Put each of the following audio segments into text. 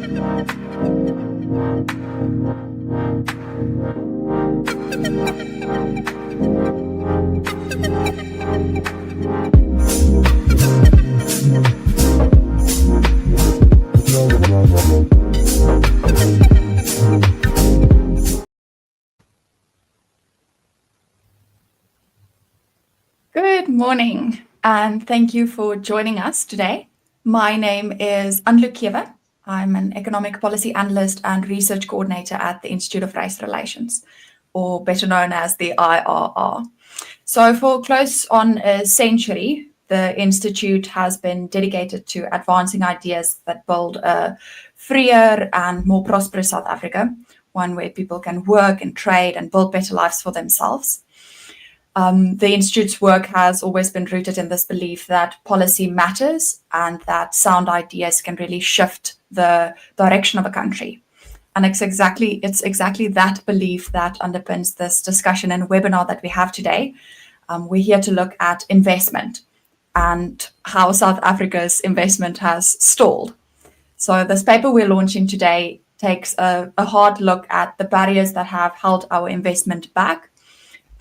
Good morning, and thank you for joining us today. My name is Anlu Kiewe. I'm an economic policy analyst and research coordinator at the Institute of Race Relations, or better known as the IRR. So for close on a century, the Institute has been dedicated to advancing ideas that build a freer and more prosperous South Africa, one where people can work and trade and build better lives for themselves. The Institute's work has always been rooted in this belief that policy matters and that sound ideas can really shift the direction of a country. And it's exactly that belief that underpins this discussion and webinar that we have today. We're here to look at investment and how South Africa's investment has stalled. So this paper we're launching today takes a hard look at the barriers that have held our investment back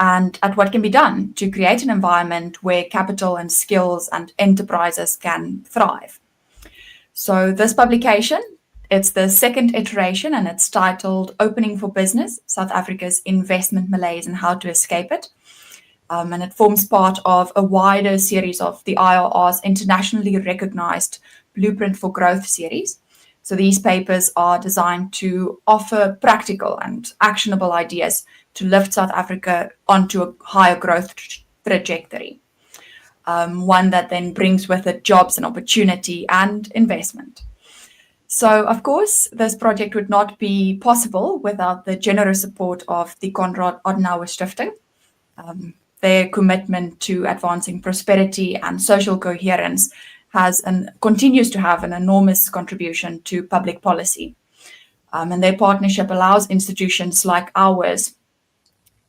and at what can be done to create an environment where capital and skills and enterprises can thrive. So this publication, it's the second iteration and it's titled Opening for Business, South Africa's Investment Malaise and How to Escape It. And it forms part of a wider series of the IRR's internationally recognized Blueprint for Growth series. So these papers are designed to offer practical and actionable ideas to lift South Africa onto a higher growth trajectory, one that then brings with it jobs and opportunity and investment. So, of course, this project would not be possible without the generous support of the Konrad Adenauer Stiftung. Their commitment to advancing prosperity and social coherence has and continues to have an enormous contribution to public policy. And their partnership allows institutions like ours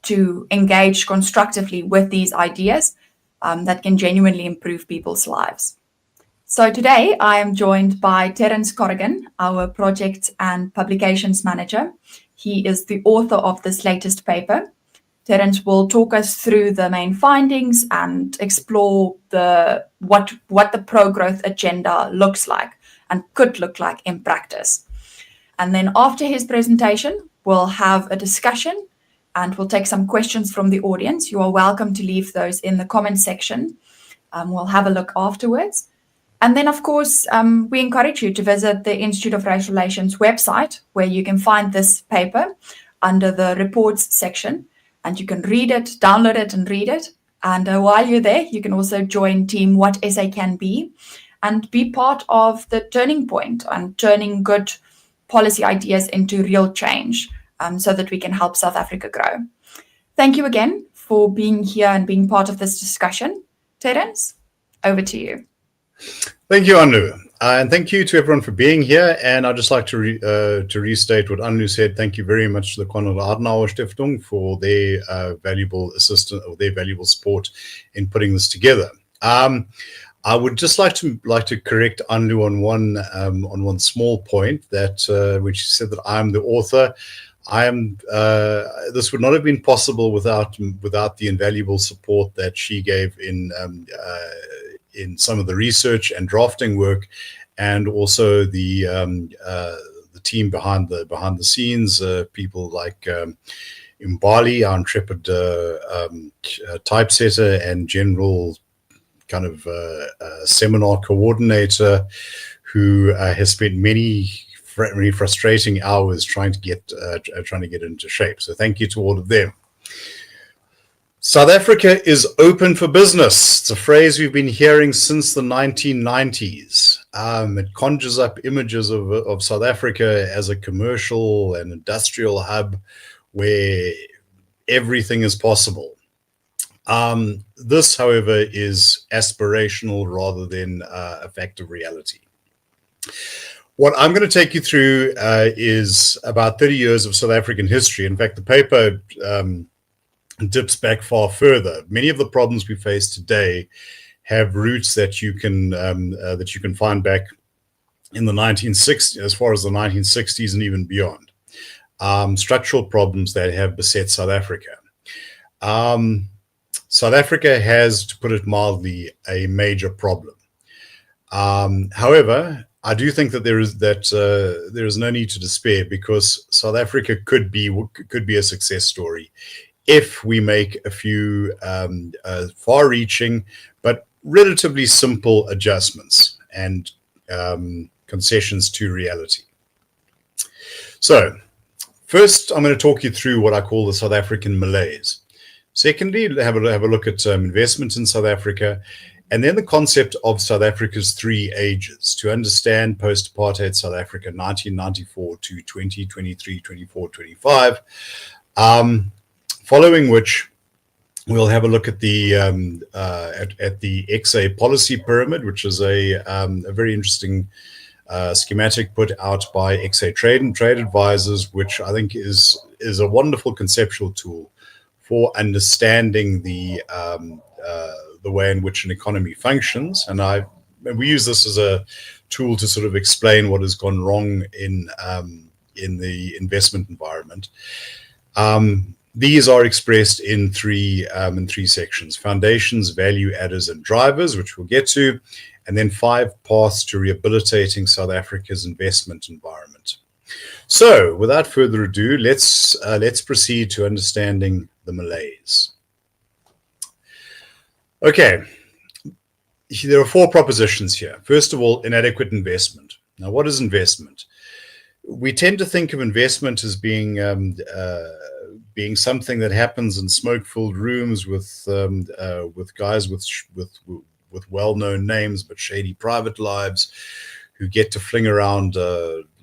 to engage constructively with these ideas that can genuinely improve people's lives. So today I am joined by Terence Corrigan, our project and publications manager. He is the author of this latest paper. Terence will talk us through the main findings and explore what the pro-growth agenda looks like and could look like in practice. And then after his presentation, we'll have a discussion and we'll take some questions from the audience. You are welcome to leave those in the comment section. We'll have a look afterwards. And then, of course, we encourage you to visit the Institute of Race Relations website, where you can find this paper under the reports section. And you can read it, download it and read it. And while you're there, you can also join Team What SA Can Be and be part of the turning point and turning good policy ideas into real change so that we can help South Africa grow. Thank you again for being here and being part of this discussion. Terence, over to you. Thank you, Anlu. And thank you to everyone for being here. And I'd just like to restate what Anlu said. Thank you very much to the Konrad Adenauer Stiftung for their valuable assistance or their valuable support in putting this together. I would just like to correct Anlu on one small point that which said that I am the author. This would not have been possible without the invaluable support that she gave in some of the research and drafting work, and also the team behind the scenes, people like Mbali, our intrepid typesetter and general kind of seminar coordinator, who has spent many frustrating hours trying to get into shape. So thank you to all of them. South Africa is open for business. It's a phrase we've been hearing since the 1990s. It conjures up images of South Africa as a commercial and industrial hub where everything is possible. This, however, is aspirational rather than a fact of reality. What I'm going to take you through is about 30 years of South African history. In fact, the paper dips back far further. Many of the problems we face today have roots that you can find back in the 1960s, as far as the 1960s and even beyond. Structural problems that have beset South Africa. South Africa has, to put it mildly, a major problem. However, I do think that there is no need to despair, because South Africa could be a success story if we make a few far-reaching but relatively simple adjustments and concessions to reality. So, first, I'm going to talk you through what I call the South African malaise. Secondly, have a look at investment in South Africa, and then the concept of South Africa's three ages to understand post-apartheid South Africa, 1994 to 2023, 24, 25. Following which, we'll have a look at the XA policy pyramid, which is a very interesting schematic put out by XA Trade Advisors, which I think is a wonderful conceptual tool for understanding the way in which an economy functions. And we use this as a tool to sort of explain what has gone wrong in the investment environment. These are expressed in three sections: foundations, value adders, and drivers, which we'll get to, and then 5 paths to rehabilitating South Africa's investment environment. So, without further ado, let's proceed to understanding the malaise. Okay, there are 4 propositions here. First of all, inadequate investment. Now, what is investment? We tend to think of investment as being something that happens in smoke-filled rooms with guys with well-known names but shady private lives, who get to fling around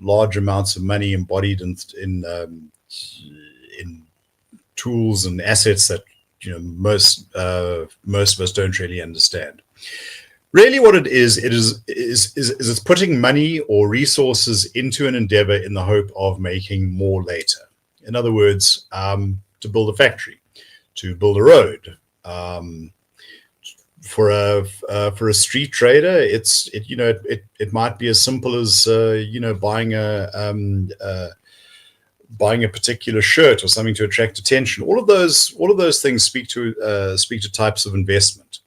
large amounts of money embodied in tools and assets that most of us don't really understand. Really, what it is it's putting money or resources into an endeavor in the hope of making more later. In other words, to build a factory, to build a road. For a street trader, it might be as simple as buying a particular shirt or something to attract attention. All of those things speak to types of investment.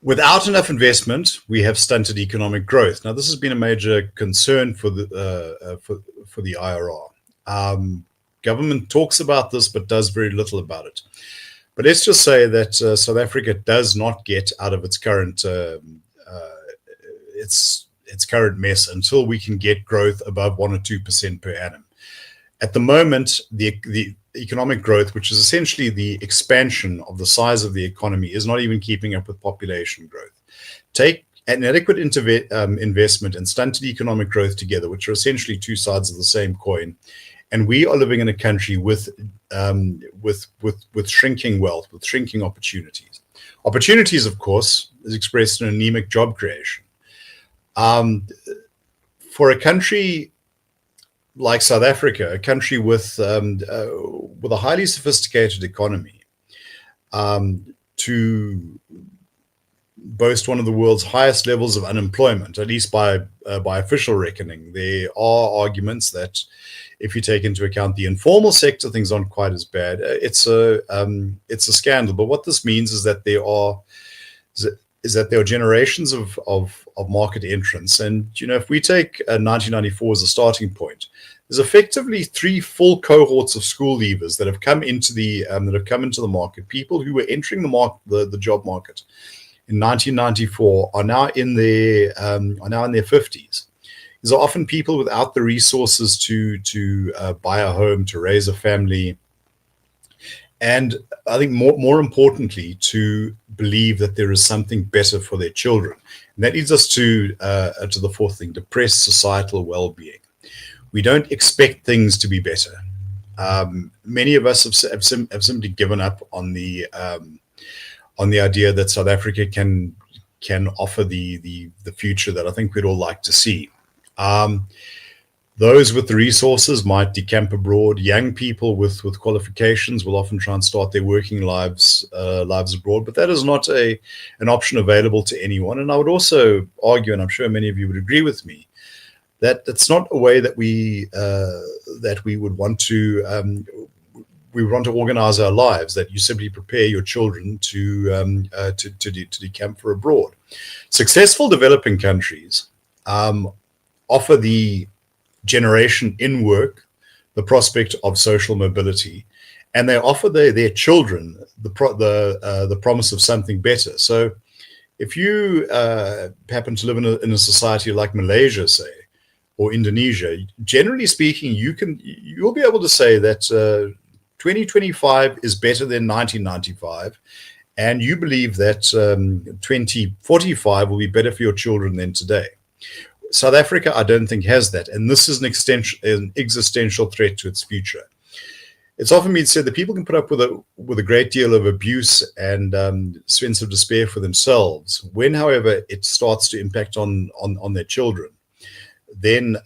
Without enough investment, we have stunted economic growth. Now, this has been a major concern for the IRR. Government talks about this, but does very little about it. But let's just say that South Africa does not get out of its current mess until we can get growth above 1 or 2% per annum. At the moment, the economic growth, which is essentially the expansion of the size of the economy, is not even keeping up with population growth. Take an inadequate investment and stunted economic growth together, which are essentially two sides of the same coin, and we are living in a country with shrinking wealth, with shrinking opportunities. Opportunities, of course, is expressed in anemic job creation. For a country like South Africa, a country with a highly sophisticated economy, to boast one of the world's highest levels of unemployment, at least by official reckoning, there are arguments that if you take into account the informal sector, things aren't quite as bad. It's a scandal. But what this means is that there are generations of market entrants, and if we take 1994 as a starting point, there's effectively 3 full cohorts of school leavers that have come into the market. People who were entering the job market in 1994 are now in their 50s. These are often people without the resources to buy a home, to raise a family, and I think more importantly, to believe that there is something better for their children. And that leads us to the fourth thing: depressed societal well-being. We don't expect things to be better. Many of us have simply given up on the idea that South Africa can offer the future that I think we'd all like to see. Those with the resources might decamp abroad. Young people with qualifications will often try and start their working lives abroad, but that is not an option available to anyone. And I would also argue, and I'm sure many of you would agree with me, that it's not a way that we would want to organize our lives. That you simply prepare your children to decamp for abroad. Successful developing countries offer the generation in work the prospect of social mobility, and they offer their children the promise of something better. So if you happen to live in a society like Malaysia, say, or Indonesia, generally speaking, you'll be able to say that 2025 is better than 1995, and you believe that 2045 will be better for your children than today. South Africa, I don't think, has that, and this is an existential threat to its future. It's often been said that people can put up with a great deal of abuse and sense of despair for themselves. When, however, it starts to impact on their children, then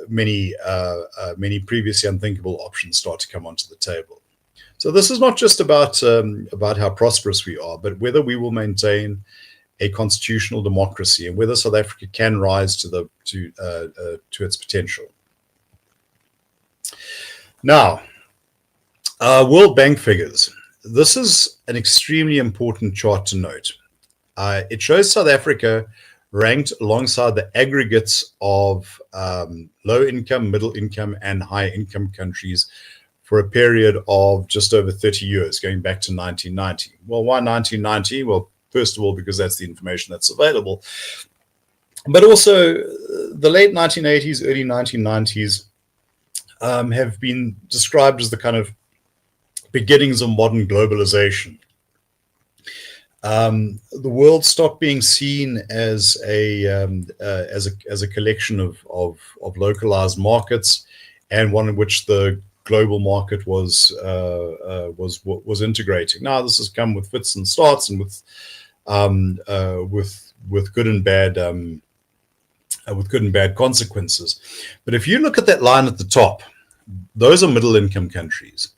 many previously unthinkable options start to come onto the table. So this is not just about how prosperous we are, but whether we will maintain a constitutional democracy and whether South Africa can rise to its potential. Now, World Bank figures. This is an extremely important chart to note. It shows South Africa ranked alongside the aggregates of low-income, middle-income, and high-income countries for a period of just over 30 years, going back to 1990. Well, why 1990? Well, first of all, because that's the information that's available. But also, the late 1980s, early 1990s have been described as the kind of beginnings of modern globalization. The world stopped being seen as a collection of localized markets, and one in which the global market was integrating. Now, this has come with fits and starts, and with good and bad consequences. But if you look at that line at the top, those are middle-income countries.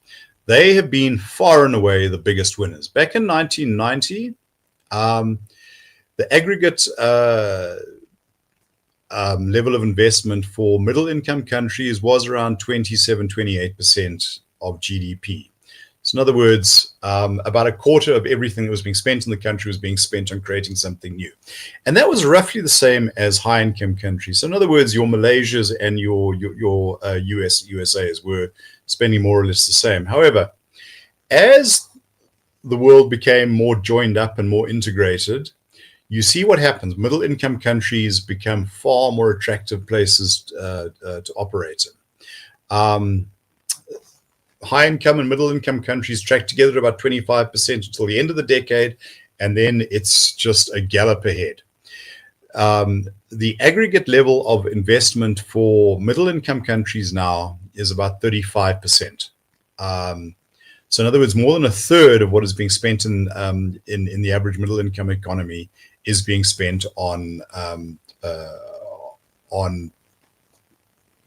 They have been far and away the biggest winners. Back in 1990, the aggregate level of investment for middle-income countries was around 27-28% of GDP. So in other words, about a quarter of everything that was being spent in the country was being spent on creating something new. And that was roughly the same as high-income countries. So in other words, your Malaysias and your USAs were spending more or less the same. However, as the world became more joined up and more integrated, you see what happens. Middle-income countries become far more attractive places to operate in. High-income and middle-income countries track together at about 25% until the end of the decade, and then it's just a gallop ahead. The aggregate level of investment for middle-income countries now is about 35%. So in other words, more than a third of what is being spent in the average middle-income economy is being spent on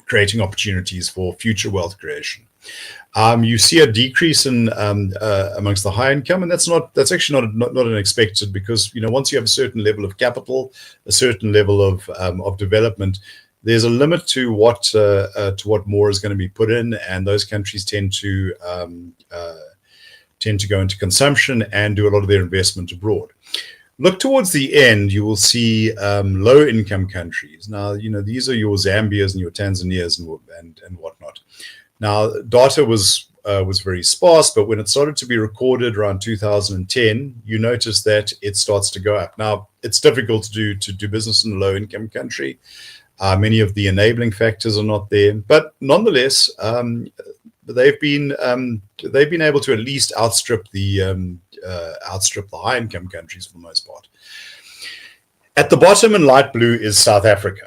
creating opportunities for future wealth creation. You see a decrease in amongst the high income, and that's actually not unexpected, because once you have a certain level of capital, a certain level of development, there's a limit to what more is going to be put in, and those countries tend to go into consumption and do a lot of their investment abroad. Look towards the end, you will see low income countries. Now, these are your Zambias and your Tanzanias and whatnot. Now, data was very sparse, but when it started to be recorded around 2010, you notice that it starts to go up. Now, it's difficult to do business in a low-income country. Many of the enabling factors are not there, but nonetheless, they've been able to at least outstrip the high-income countries for the most part. At the bottom in light blue is South Africa.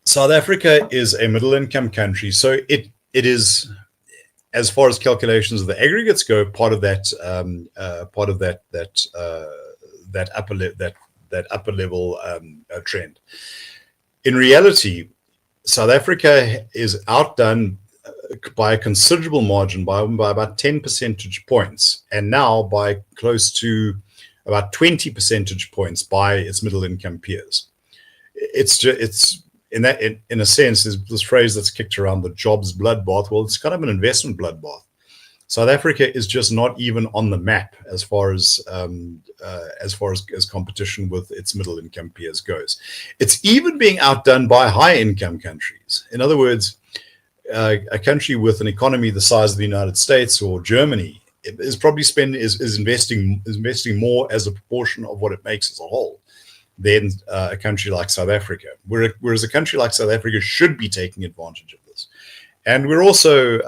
South Africa is a middle-income country, so it is, as far as calculations of the aggregates go, part of that upper level trend. In reality, South Africa is outdone by a considerable margin, by about 10 percentage points, and now by close to about 20 percentage points by its middle income peers. It's in a sense, there's this phrase that's kicked around, the jobs bloodbath. Well, it's kind of an investment bloodbath. South Africa is just not even on the map as far as competition with its middle income peers goes. It's even being outdone by high income countries. In other words, a country with an economy the size of the United States or Germany is probably investing more as a proportion of what it makes as a whole than a country like South Africa. Whereas a country like South Africa should be taking advantage of this. And we also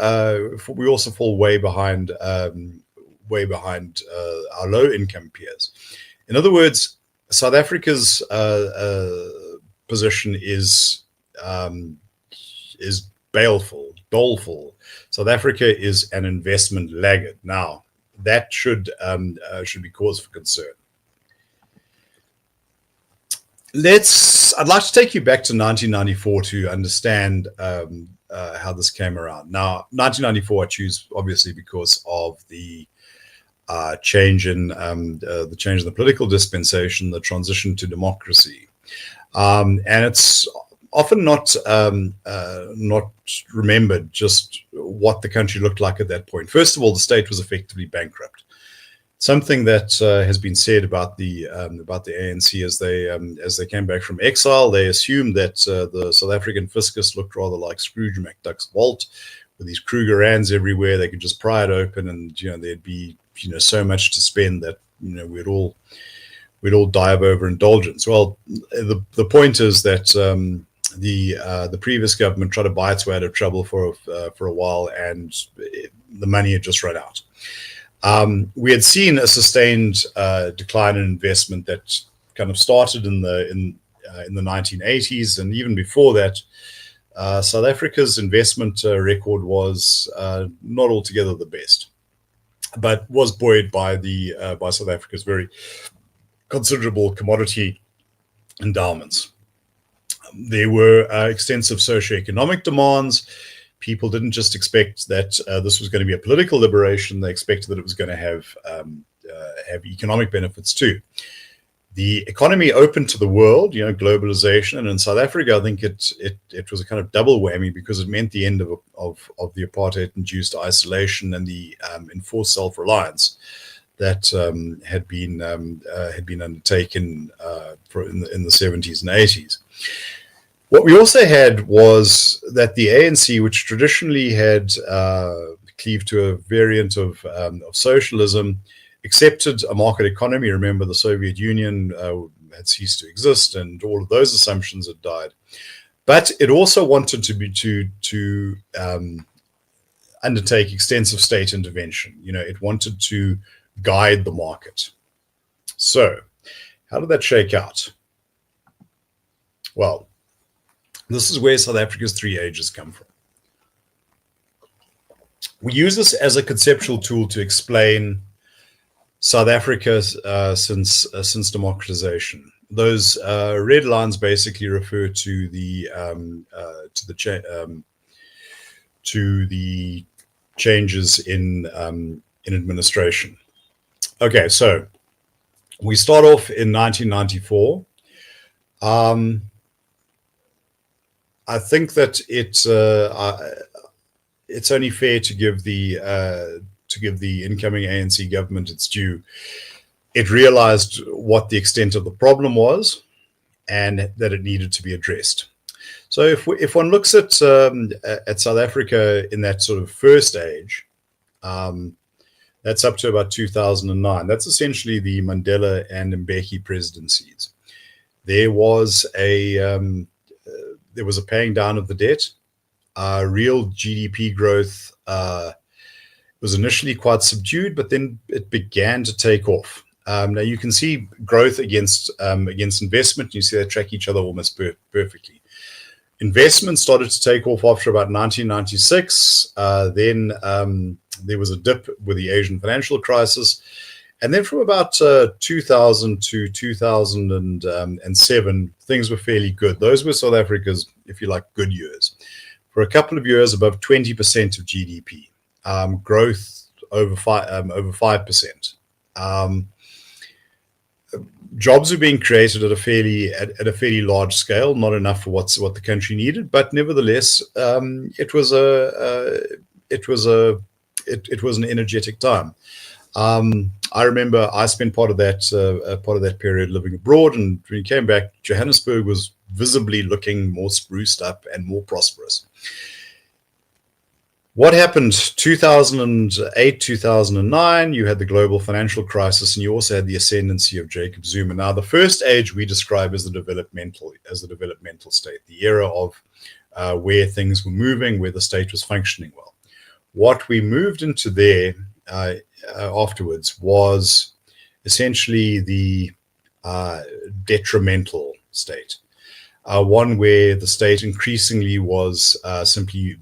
fall way behind our low income peers. In other words, South Africa's position is doleful. South Africa is an investment laggard. Now, that should be cause for concern. I'd like to take you back to 1994 to understand how this came around. Now, 1994 I choose obviously because of the change in the political dispensation, the transition to democracy, and it's often not remembered just what the country looked like at that point. First of all, the state was effectively bankrupt. Something that has been said about the ANC as they came back from exile, they assumed that the South African fiscus looked rather like Scrooge McDuck's vault, with these Krugerrands everywhere. They could just pry it open, and there'd be so much to spend that we'd all die of overindulgence. Well, the point is that the previous government tried to buy its way out of trouble for a while, and the money had just run out. We had seen a sustained decline in investment that kind of started in the 1980s, and even before that, South Africa's investment record was not altogether the best, but was buoyed by South Africa's very considerable commodity endowments. There were extensive socioeconomic demands. People didn't just expect that this was going to be a political liberation. They expected that it was going to have economic benefits too. The economy opened to the world, globalization, and in South Africa, I think it was a kind of double whammy, because it meant the end of the apartheid-induced isolation and the enforced self-reliance that had been undertaken in the 70s and 80s. What we also had was that the ANC, which traditionally had cleaved to a variant of socialism, accepted a market economy. Remember, the Soviet Union had ceased to exist, and all of those assumptions had died. But it also wanted to undertake extensive state intervention. It wanted to guide the market. So, how did that shake out? Well, this is where South Africa's three ages come from. We use this as a conceptual tool to explain South Africa since democratization. Those red lines basically refer to the changes in administration. Okay, so we start off in 1994. I think that it's only fair to give the incoming ANC government its due. It realized what the extent of the problem was, and that it needed to be addressed. So if one looks at South Africa in that sort of first age, that's up to about 2009. That's essentially the Mandela and Mbeki presidencies. There was a paying down of the debt. Real GDP growth was initially quite subdued, but then it began to take off. Now you can see growth against investment. You see they track each other almost perfectly. Investment started to take off after about 1996. Then there was a dip with the Asian financial crisis, And then from about 2000 to 2007, things were fairly good. Those were South Africa's, if you like, good years. For a couple of years, above 20% of GDP, growth over 5%. Jobs were being created at a fairly large scale, not enough for what the country needed, but nevertheless, it was an energetic time. I remember I spent part of that period living abroad, and when we came back, Johannesburg was visibly looking more spruced up and more prosperous. What happened 2008, 2009, you had the global financial crisis, and you also had the ascendancy of Jacob Zuma. Now, the first age we describe as the developmental state, the era of where things were moving, where the state was functioning well. What we moved into there afterwards was essentially the detrimental state. One where the state increasingly was simply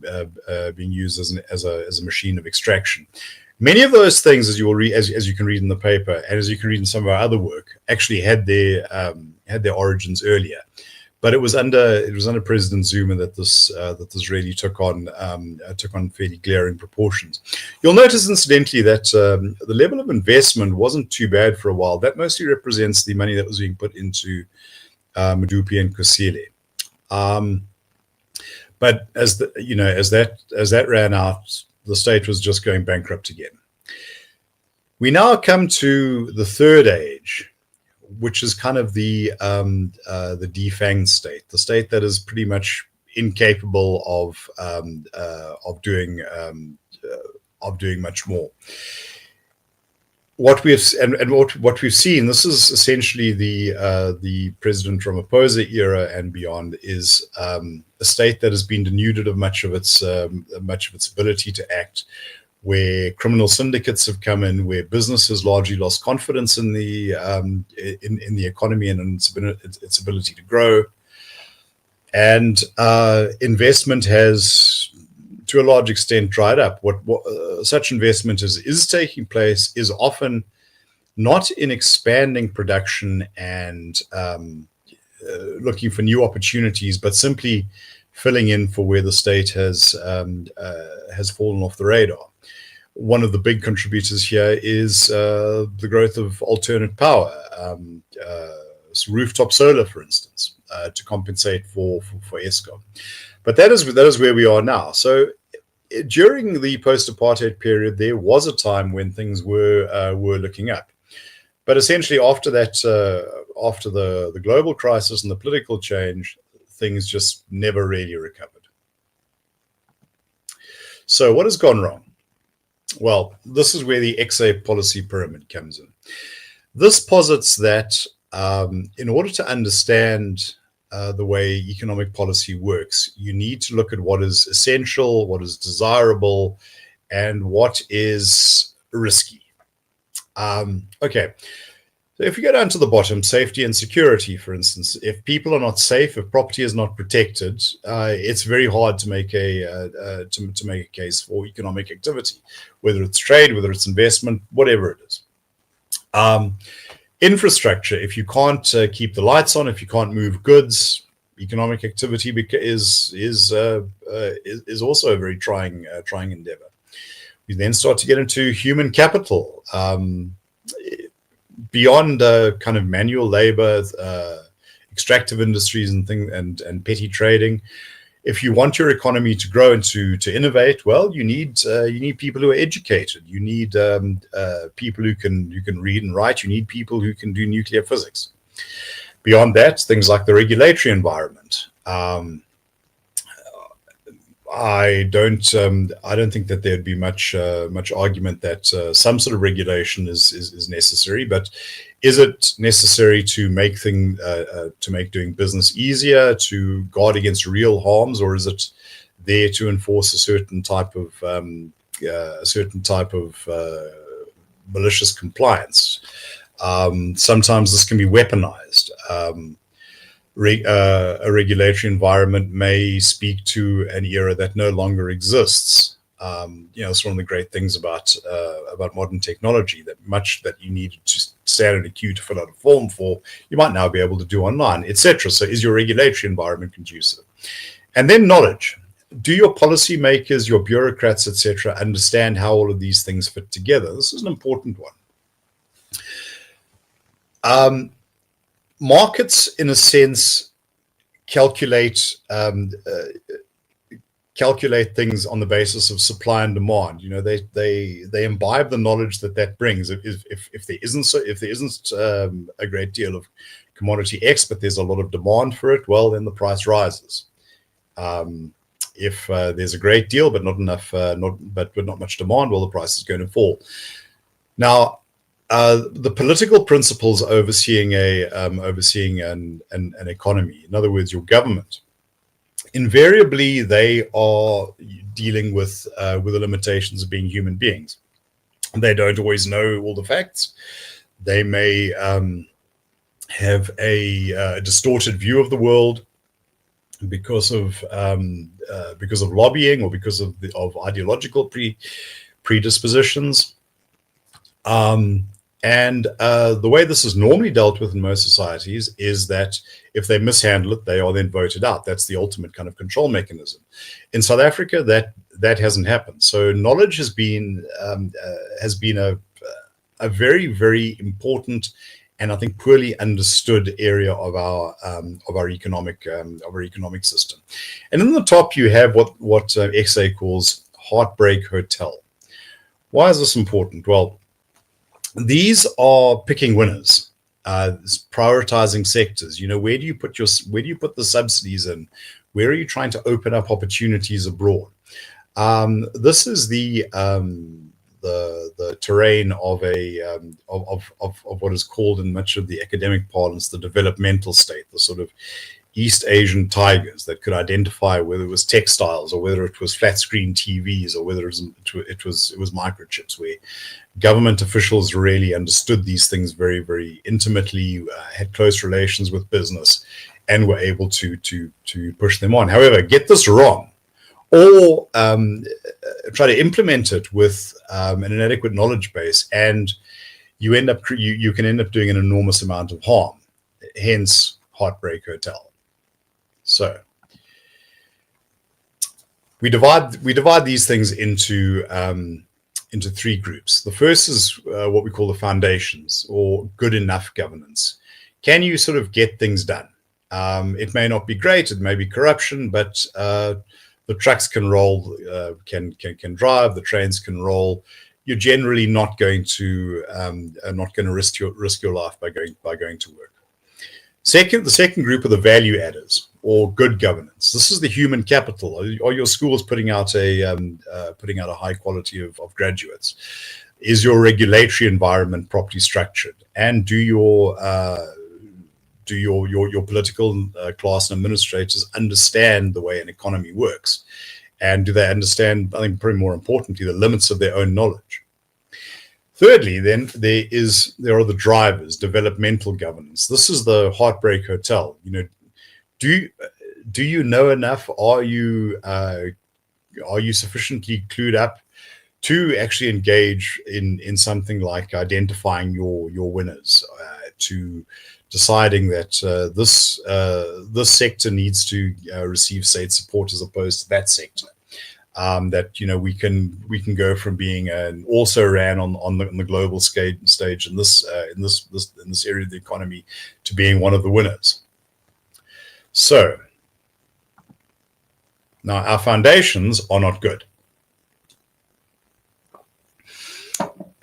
being used as a machine of extraction. Many of those things, as you can read in the paper, and as you can read in some of our other work, actually had their origins earlier. But it was under President Zuma that this really took on fairly glaring proportions. You'll notice, incidentally, that the level of investment wasn't too bad for a while. That mostly represents the money that was being put into Medupi and Kusile. But as that ran out, the state was just going bankrupt again. We now come to the third age, which is kind of the defanged state, the state that is pretty much incapable of doing much more. What we've seen, this is essentially the President Ramaphosa era and beyond, is a state that has been denuded of much of its ability to act, where criminal syndicates have come in, where business has largely lost confidence in the economy and in its ability to grow, and investment has, to a large extent, dried up. What such investment is taking place is often not in expanding production and looking for new opportunities, but simply filling in for where the state has fallen off the radar. One of the big contributors here is the growth of alternate power, so rooftop solar, for instance, to compensate for Eskom. But that is where we are now. So during the post-apartheid period, there was a time when things were looking up. But essentially, after that, after the global crisis and the political change, things just never really recovered. So what has gone wrong? Well, this is where the XA policy pyramid comes in. This posits that in order to understand the way economic policy works, you need to look at what is essential, what is desirable, and what is risky. Okay, so if you go down to the bottom, safety and security, for instance, if people are not safe, if property is not protected, it's very hard to make a case for economic activity, whether it's trade, whether it's investment, whatever it is. Infrastructure, if you can't keep the lights on, if you can't move goods, economic activity is also a very trying endeavor. We then start to get into human capital, beyond kind of manual labor, extractive industries and petty trading. If you want your economy to grow and to innovate, well, you need people who are educated. You need people who can read and write. You need people who can do nuclear physics. Beyond that, things like the regulatory environment. I don't think that there'd be much argument that some sort of regulation is necessary. But is it necessary to make doing business easier, to guard against real harms, or is it there to enforce a certain type of malicious compliance? Sometimes this can be weaponized. A regulatory environment may speak to an era that no longer exists. It's one of the great things about modern technology, that much that you needed to stand in a queue to fill out a form for, you might now be able to do online, etc. So is your regulatory environment conducive? And then knowledge. Do your policymakers, your bureaucrats, etc., understand how all of these things fit together? This is an important one. Markets, in a sense, calculate things on the basis of supply and demand. They imbibe the knowledge that brings. If there isn't a great deal of commodity X, but there's a lot of demand for it, well, then the price rises. If there's a great deal but not enough, but not much demand, well, the price is going to fall. Now, the political principles overseeing an economy, in other words, your government, invariably they are dealing with the limitations of being human beings. They don't always know all the facts. They may have a distorted view of the world because of lobbying or because of ideological predispositions. And the way this is normally dealt with in most societies is that if they mishandle it, they are then voted out. That's the ultimate kind of control mechanism. In South Africa, that hasn't happened. So knowledge has been a very, very important and I think poorly understood area of our economic system. And in the top, you have what XA calls heartbreak hotel. Why is this important? Well, these are picking winners, prioritizing sectors. Where do you put the subsidies in? Where are you trying to open up opportunities abroad? This is the terrain of what is called in much of the academic parlance the developmental state, the sort of East Asian tigers that could identify whether it was textiles or whether it was flat screen TVs or whether it was microchips, where government officials really understood these things very, very intimately, had close relations with business, and were able to push them on. However, get this wrong, or try to implement it with an inadequate knowledge base, and you can end up doing an enormous amount of harm. Hence, heartbreak hotel. So we divide these things into three groups. The first is what we call the foundations, or good enough governance. Can you sort of get things done? It may not be great, it may be corruption, but the trucks can roll, can drive, the trains can roll. You're generally not going to risk your life by going to work. The second group are the value adders, or good governance. This is the human capital. Are your schools putting out a high quality of graduates? Is your regulatory environment properly structured? And do your political class and administrators understand the way an economy works? And do they understand, I think probably more importantly, the limits of their own knowledge? Thirdly, then there are the drivers, developmental governance. This is the heartbreak hotel. Do you know enough? Are you sufficiently clued up to actually engage in something like identifying your winners, to deciding that this sector needs to receive state support as opposed to that sector? That we can go from being an also ran on the global stage in this area of the economy to being one of the winners. So now our foundations are not good.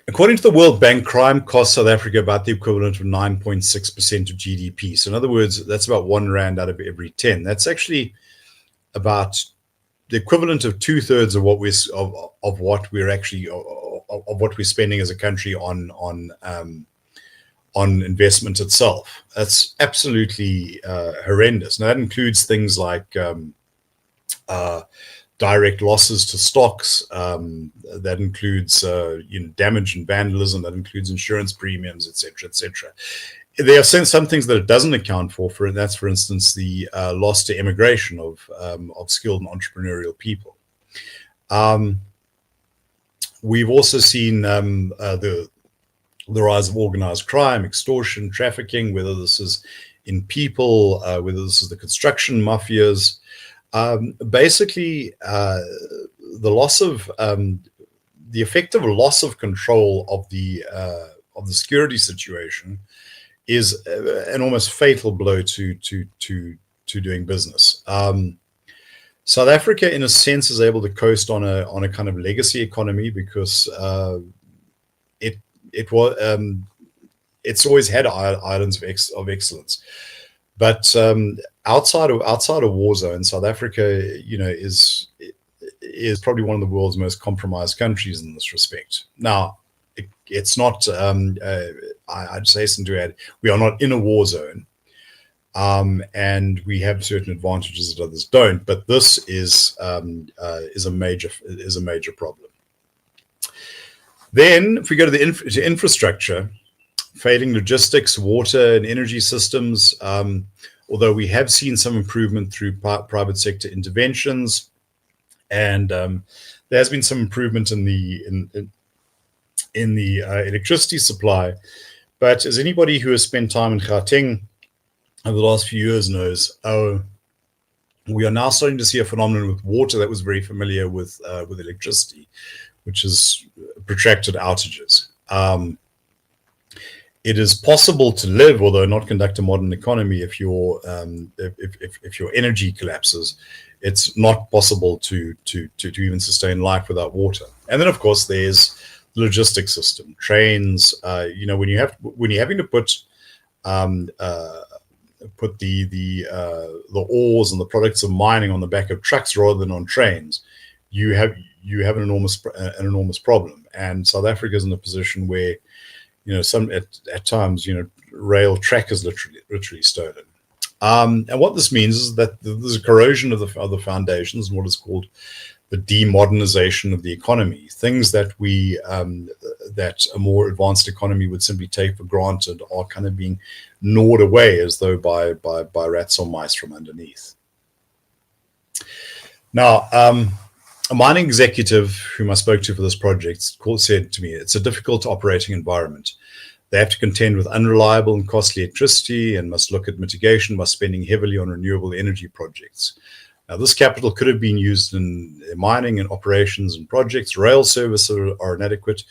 According to the World Bank, crime costs South Africa about the equivalent of 9.6% of GDP. So in other words, that's about R1 out of every 10. That's actually about the equivalent of 2/3 of what we're spending as a country on investment itself. That's absolutely horrendous. Now that includes things like direct losses to stocks. That includes damage and vandalism. That includes insurance premiums, etc., etc. There are some things that it doesn't account for, and that's, for instance, the loss to immigration of skilled and entrepreneurial people. We've also seen the rise of organized crime, extortion, trafficking, whether this is in people, whether this is the construction mafias. Basically, the loss of the effective loss of control of the security situation is an almost fatal blow to doing business. South Africa, in a sense, is able to coast on a kind of legacy economy because it's always had islands of excellence. But outside of war zone, South Africa, is probably one of the world's most compromised countries in this respect. Now, it's not. I'd hasten to add, we are not in a war zone, and we have certain advantages that others don't. But this is a major problem. Then, if we go to the infrastructure, failing logistics, water, and energy systems. Although we have seen some improvement through private sector interventions, and there has been some improvement in the electricity supply. But as anybody who has spent time in Gauteng over the last few years knows, we are now starting to see a phenomenon with water that was very familiar with electricity, which is protracted outages. It is possible to live, although not conduct a modern economy, if your energy collapses. It's not possible to even sustain life without water. And then, of course, there's the logistics system, trains. When you're having to put the ores and the products of mining on the back of trucks rather than on trains, you have an enormous problem. And South Africa is in a position where, at times, rail track is literally stolen. And what this means is that there's a corrosion of the foundations and what is called the demodernization of the economy. Things that that a more advanced economy would simply take for granted are kind of being gnawed away as though by rats or mice from underneath. Now, a mining executive whom I spoke to for this project said to me, it's a difficult operating environment. They have to contend with unreliable and costly electricity and must look at mitigation by spending heavily on renewable energy projects. Now, this capital could have been used in mining and operations and projects. Rail services are inadequate,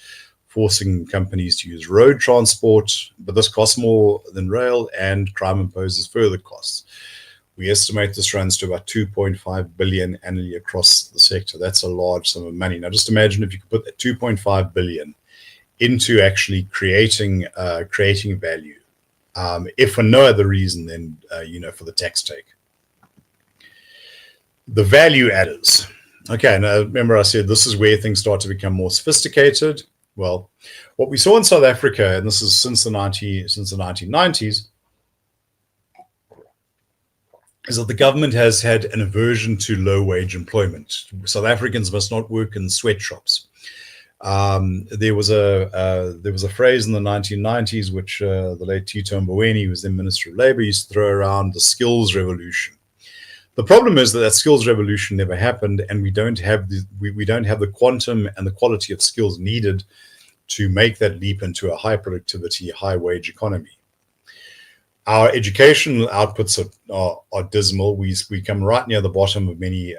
forcing companies to use road transport, but this costs more than rail, and crime imposes further costs. We estimate this runs to about 2.5 billion annually across the sector. That's a large sum of money. Now, just imagine if you could put that 2.5 billion into actually creating value, if for no other reason than for the tax take. The value adders. Okay, now remember I said this is where things start to become more sophisticated. Well, what we saw in South Africa, and this is since the 1990s, is that the government has had an aversion to low-wage employment. South Africans must not work in sweatshops. There was a phrase in the 1990s which the late Tito Mboweni, who was then Minister of Labour, used to throw around: the skills revolution. The problem is that skills revolution never happened, and we don't have the quantum and the quality of skills needed to make that leap into a high productivity, high wage economy. Our educational outputs are dismal. We come right near the bottom of many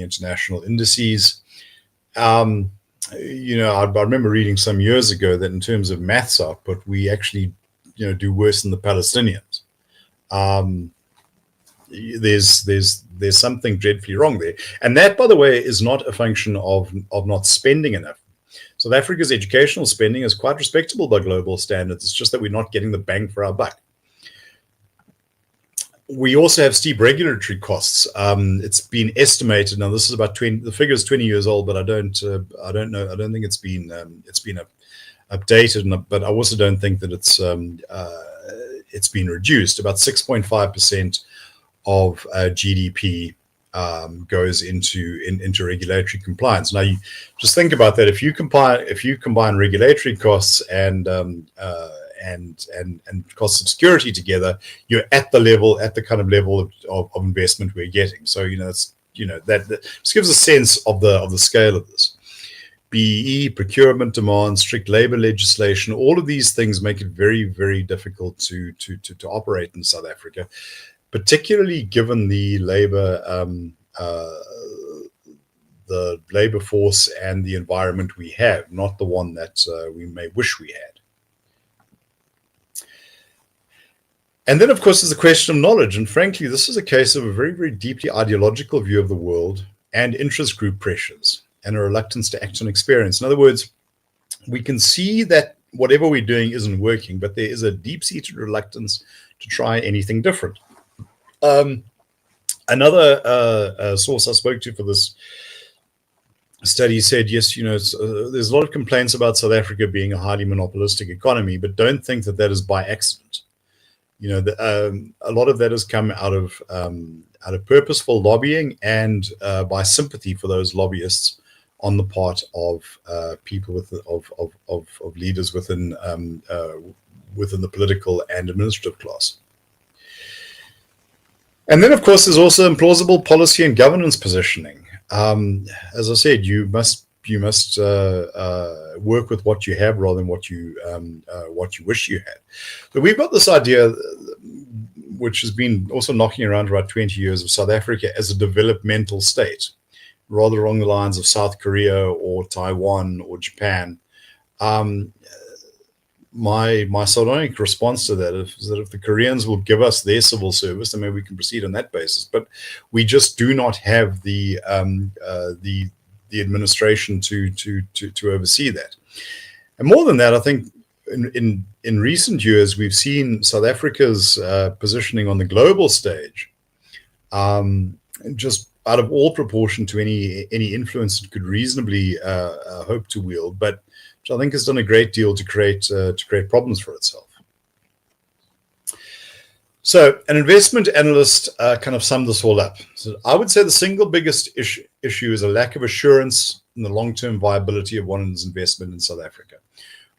international indices. I remember reading some years ago that in terms of maths output, we actually do worse than the Palestinians. There's something dreadfully wrong there, and that, by the way, is not a function of not spending enough. South Africa's educational spending is quite respectable by global standards. It's just that we're not getting the bang for our buck. We also have steep regulatory costs. It's been estimated. Now, this is about 20. The figure is 20 years old, but I don't know. I don't think it's been updated. But I also don't think that it's been reduced. About 6.5% of GDP goes into regulatory compliance. Now, you just think about that. If you combine regulatory costs and costs of security together, you're at the kind of level of investment we're getting. So that just gives a sense of the scale of this. BEE, procurement demands, strict labor legislation, all of these things make it very, very difficult to operate in South Africa, particularly given the labor force and the environment we have, not the one that we may wish we had. And then, of course, there's the question of knowledge. And frankly, this is a case of a very, very deeply ideological view of the world and interest group pressures and a reluctance to act on experience. In other words, we can see that whatever we're doing isn't working, but there is a deep-seated reluctance to try anything different. Another source I spoke to for this study said, yes, there's a lot of complaints about South Africa being a highly monopolistic economy, but don't think that that is by accident. A lot of that has come out of purposeful lobbying and by sympathy for those lobbyists on the part of people of leaders within the political and administrative class. And then, of course, there's also implausible policy and governance positioning. As I said, you must work with what you have rather than what you wish you had. But we've got this idea, which has been also knocking around for about 20 years, of South Africa as a developmental state, rather along the lines of South Korea or Taiwan or Japan. My sardonic response to that is that if the Koreans will give us their civil service, then maybe we can proceed on that basis. But we just do not have the administration to oversee that. And more than that, I think in recent years we've seen South Africa's positioning on the global stage just out of all proportion to any influence it could reasonably hope to wield, but which I think has done a great deal to create problems for itself. So an investment analyst kind of summed this all up. So I would say the single biggest issue is a lack of assurance in the long-term viability of one's investment in South Africa.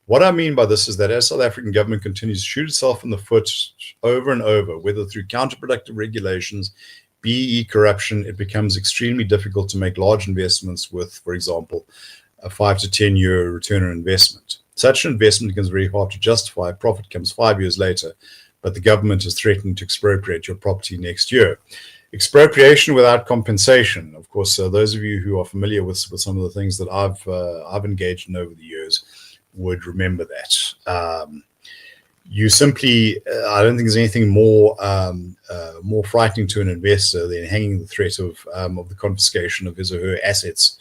What I mean by this is that as South African government continues to shoot itself in the foot over and over, whether through counterproductive regulations, BEE corruption, it becomes extremely difficult to make large investments with, for example, a 5 to 10 year return on investment. Such an investment becomes very hard to justify. Profit comes 5 years later, but the government is threatening to expropriate your property next year. Expropriation without compensation. Of course, those of you who are familiar with some of the things that I've engaged in over the years would remember that. You simply, I don't think there's anything more frightening to an investor than hanging the threat of the confiscation of his or her assets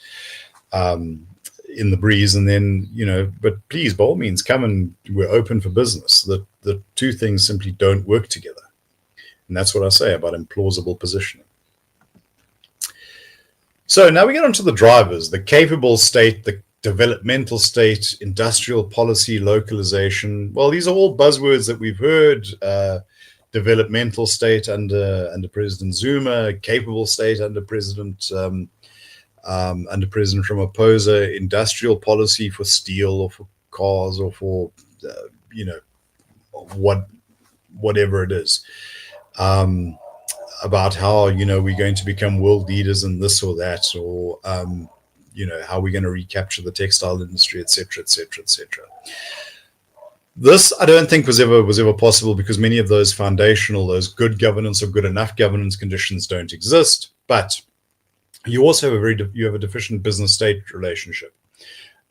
in the breeze, and then, but please, by all means, come and we're open for business. The two things simply don't work together. And that's what I say about implausible positioning. So now we get onto the drivers: the capable state, the developmental state, industrial policy, localization. Well, these are all buzzwords that we've heard. Developmental state under President Zuma, capable state under President Ramaphosa, industrial policy for steel or for cars or for whatever it is, about how we're going to become world leaders in this or that, or how we're going to recapture the textile industry, etc., etc., etc. This, I don't think, was ever possible because many of those foundational, those good governance or good enough governance conditions don't exist. But you also have a deficient business-state relationship.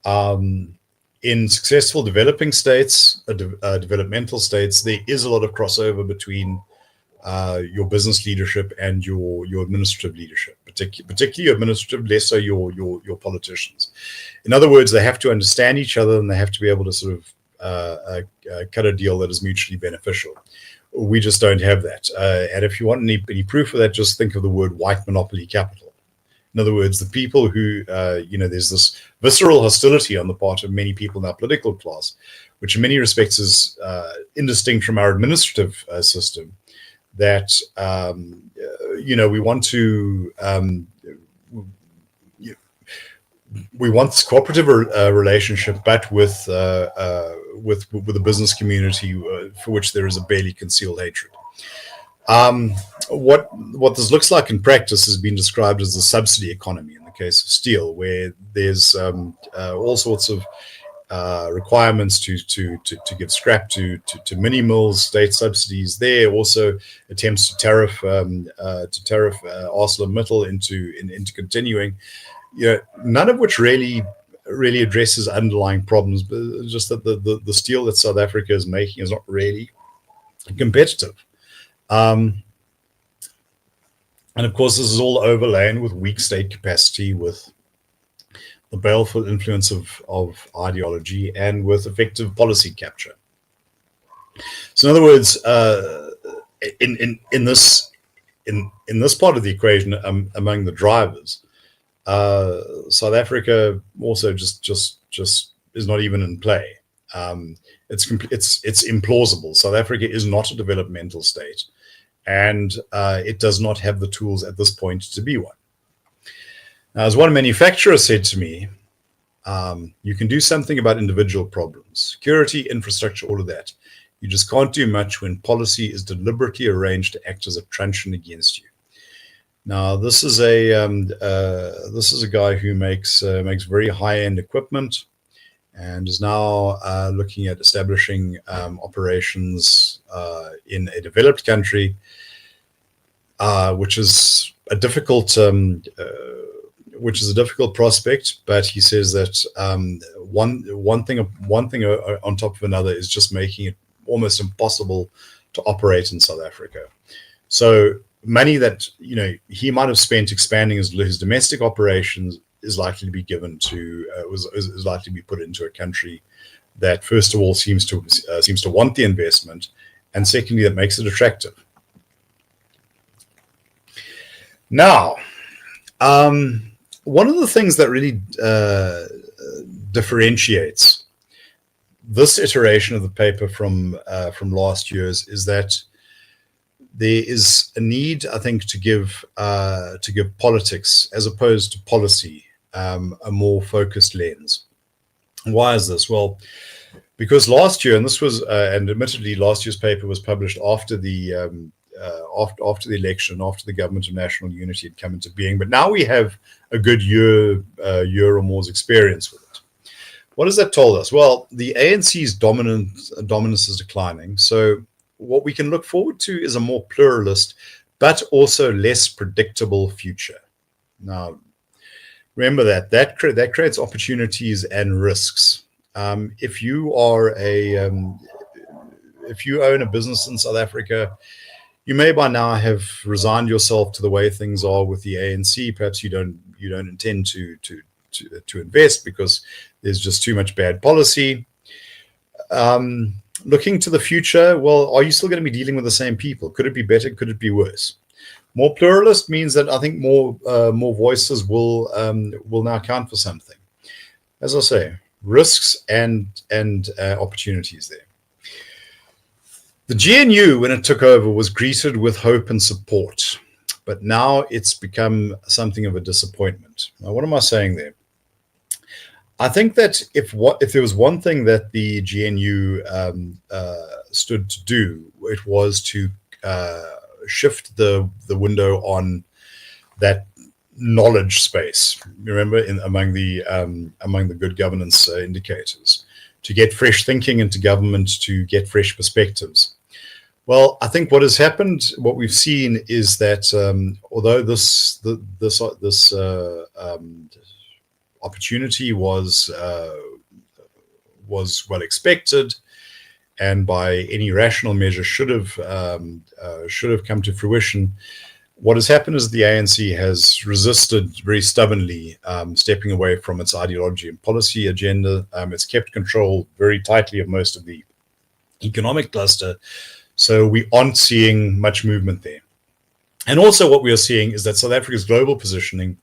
In successful developing states, developmental states, there is a lot of crossover between your business leadership and your administrative leadership, particularly administrative, less so your politicians. In other words, they have to understand each other and they have to be able to sort of cut a deal that is mutually beneficial. We just don't have that. And if you want any proof of that, just think of the word white monopoly capital. In other words, the people who, there's this visceral hostility on the part of many people in our political class, which in many respects is indistinct from our administrative system, that, we want to, we want this cooperative relationship, but with the business community for which there is a barely concealed hatred. What this looks like in practice has been described as the subsidy economy. In the case of steel, where there's all sorts of requirements to give scrap to mini mills, state subsidies there, also attempts to tariff ArcelorMittal into continuing, none of which really addresses underlying problems, but just that the steel that South Africa is making is not really competitive. And of course, this is all overlain with weak state capacity, with the baleful influence of ideology, and with effective policy capture. So, in other words, in this part of the equation, among the drivers, South Africa also just is not even in play. It's implausible. South Africa is not a developmental state, and it does not have the tools at this point to be one. Now, as one manufacturer said to me, you can do something about individual problems, security, infrastructure, all of that. You just can't do much when policy is deliberately arranged to act as a truncheon against you. Now, this is a guy who makes very high-end equipment, and is now looking at establishing operations in a developed country, which is a difficult prospect. But he says that one thing on top of another is just making it almost impossible to operate in South Africa. So money that he might have spent expanding his domestic operations is likely to be given to is likely to be put into a country that, first of all, seems to want the investment, and secondly, that makes it attractive. Now, one of the things that really differentiates this iteration of the paper from last year's is that there is a need, I think, to give politics, as opposed to policy, a more focused lens. Why is this? Well, because last year, and this was, and admittedly, last year's paper was published after the election, after the government of national unity had come into being. But now we have a good year or more's experience with it. What has that told us? Well, the ANC's dominance is declining. So what we can look forward to is a more pluralist, but also less predictable future. Now, remember that creates opportunities and risks. If you own a business in South Africa, you may by now have resigned yourself to the way things are with the ANC. Perhaps you don't intend to invest because there's just too much bad policy. Looking to the future, well, are you still going to be dealing with the same people? Could it be better? Could it be worse? More pluralist means that I think more voices will now count for something. As I say, risks and opportunities there. The GNU, when it took over, was greeted with hope and support, but now it's become something of a disappointment. Now, what am I saying there? I think that if there was one thing that the GNU stood to do, it was to shift the window on that knowledge space. Remember, among the good governance indicators, to get fresh thinking into government, to get fresh perspectives. Well, I think what has happened, what we've seen, is that although this opportunity was well expected, and by any rational measure should have come to fruition, what has happened is the ANC has resisted very stubbornly, stepping away from its ideology and policy agenda. It's kept control very tightly of most of the economic cluster, so we aren't seeing much movement there. And also what we are seeing is that South Africa's global positioning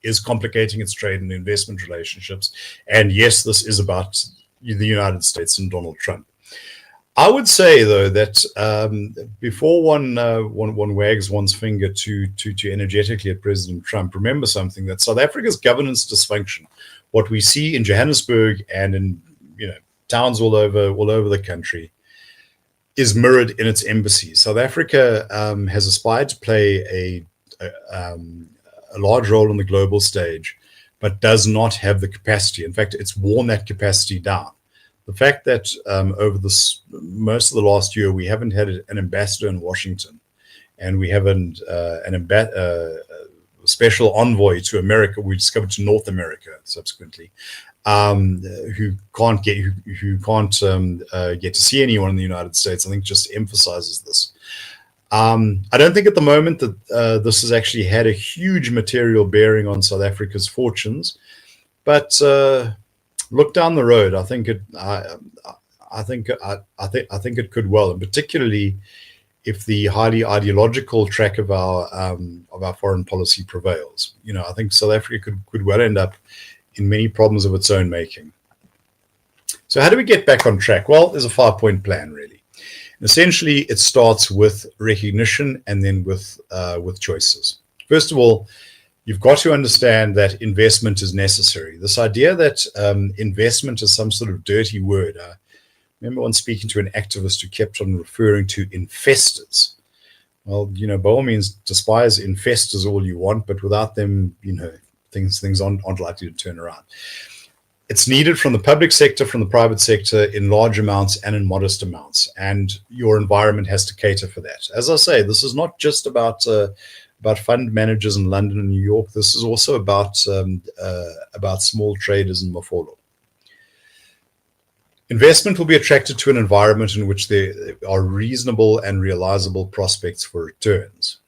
is complicating its trade and investment relationships. And yes, this is about the United States and Donald Trump. I would say, though, that before one wags one's finger too energetically at President Trump, remember something: that South Africa's governance dysfunction, what we see in Johannesburg and in towns all over the country, is mirrored in its embassies. South Africa has aspired to play a a large role on the global stage, but does not have the capacity. In fact, it's worn that capacity down. The fact that over most of the last year, we haven't had an ambassador in Washington, and we haven't special envoy to America, we discovered to North America subsequently, who can't get to see anyone in the United States, I think just emphasizes this. I don't think at the moment that this has actually had a huge material bearing on South Africa's fortunes, but look down the road. I think it could well, and particularly if the highly ideological track of our foreign policy prevails. I think South Africa could well end up in many problems of its own making. So how do we get back on track? Well, there's a 5-point plan, really. And essentially, it starts with recognition and then with choices. First of all, you've got to understand that investment is necessary. This idea that investment is some sort of dirty word. I remember once speaking to an activist who kept on referring to infestors. Well, by all means, despise infestors all you want, but without them, things aren't likely to turn around. It's needed from the public sector, from the private sector, in large amounts and in modest amounts, and your environment has to cater for that. As I say, this is not just about fund managers in London and New York. This is also about small traders in Mafolo. Investment will be attracted to an environment in which there are reasonable and realizable prospects for returns.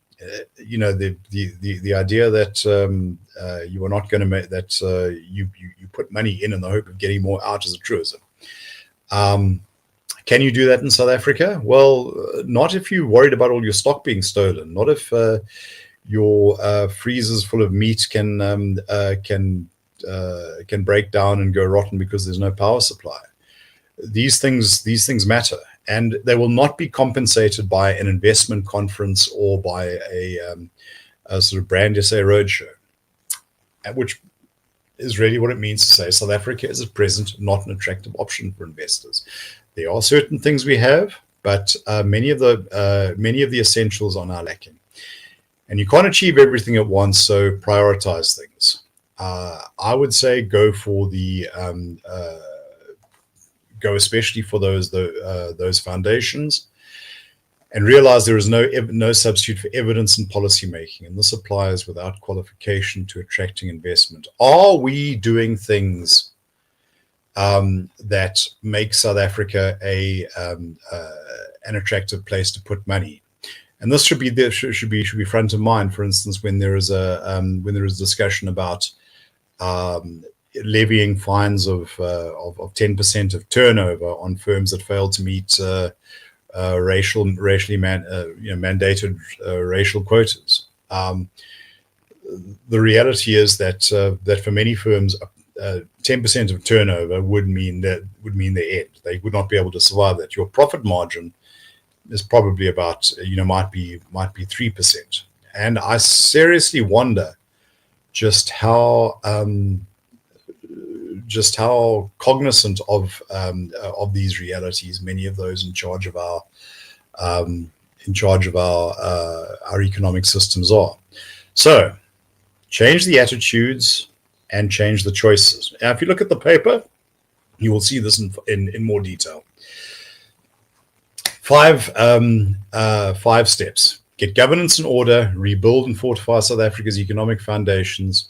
The idea that you are not going to make that you put money in the hope of getting more out is a truism. Can you do that in South Africa? Well, not if you're worried about all your stock being stolen. Not if your freezers full of meat can break down and go rotten because there's no power supply. These things matter, and they will not be compensated by an investment conference or by a sort of brand SA roadshow, which is really what it means to say South Africa is at present not an attractive option for investors. There are certain things we have, but many of the essentials are now lacking, and you can't achieve everything at once. So prioritize things. I would say go for the go especially for those foundations, and realize there is no substitute for evidence and policy making, and this applies without qualification to attracting investment. Are we doing things that make South Africa an attractive place to put money? And this should be front of mind. For instance, when there is discussion about levying fines of 10% of turnover on firms that fail to meet racially mandated racial quotas. The reality is that for many firms, 10% of turnover would mean their end. They would not be able to survive that. Your profit margin is probably about might be 3%, and I seriously wonder just how cognizant of these realities many of those in charge of our economic systems are. So change the attitudes and change the choices. Now, if you look at the paper, you will see this in more detail. 5 steps: get governance in order, rebuild and fortify South Africa's economic foundations,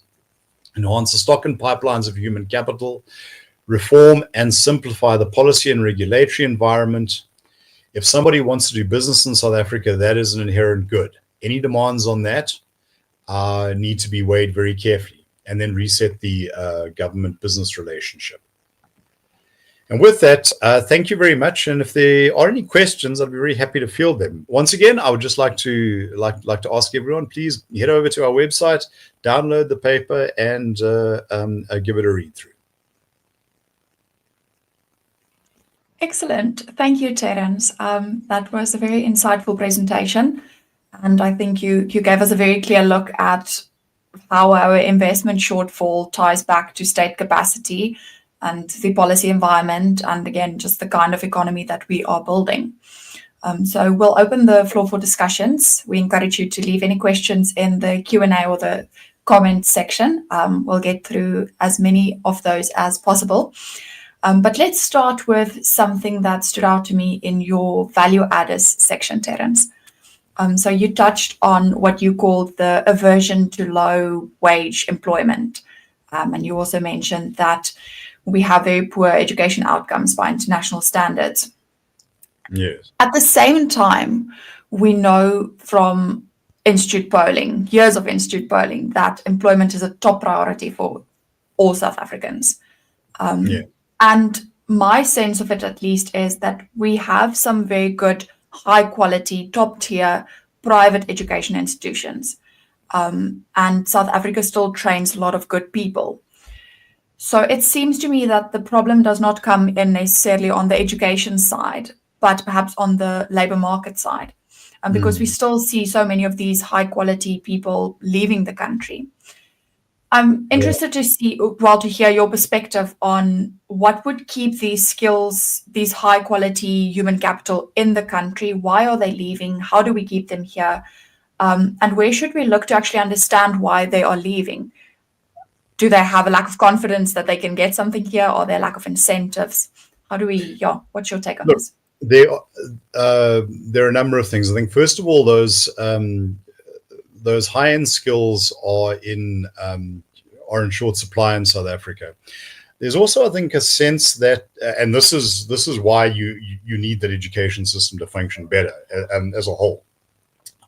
enhance the stock and pipelines of human capital, reform and simplify the policy and regulatory environment. If somebody wants to do business in South Africa, that is an inherent good. Any demands on that need to be weighed very carefully, and then reset the government-business relationship. And with that, thank you very much. And if there are any questions, I'd be very happy to field them. Once again, I would just like to ask everyone, please head over to our website, download the paper, and give it a read through. Excellent. Thank you, Terence. That was a very insightful presentation. And I think you gave us a very clear look at how our investment shortfall ties back to state capacity and the policy environment, and again, just the kind of economy that we are building. So we'll open the floor for discussions. We encourage you to leave any questions in the Q&A or the comment section. We'll get through as many of those as possible. But let's start with something that stood out to me in your value adders section, Terence. So you touched on what you called the aversion to low wage employment. And you also mentioned that we have very poor education outcomes by international standards. Yes. At the same time, we know from institute polling, years of institute polling, that employment is a top priority for all South Africans. And my sense of it, at least, is that we have some very good, high quality, top tier private education institutions. And South Africa still trains a lot of good people. So it seems to me that the problem does not come in necessarily on the education side, but perhaps on the labor market side. Because we still see so many of these high quality people leaving the country. I'm interested to hear your perspective on what would keep these skills, these high quality human capital in the country. Why are they leaving? How do we keep them here? And where should we look to actually understand why they are leaving? Do they have a lack of confidence that they can get something here, or their lack of incentives? How do we, what's your take on this? There are a number of things. I think, first of all, those high-end skills are in short supply in South Africa. There's also, I think, a sense that, and this is why you need that education system to function better as a whole.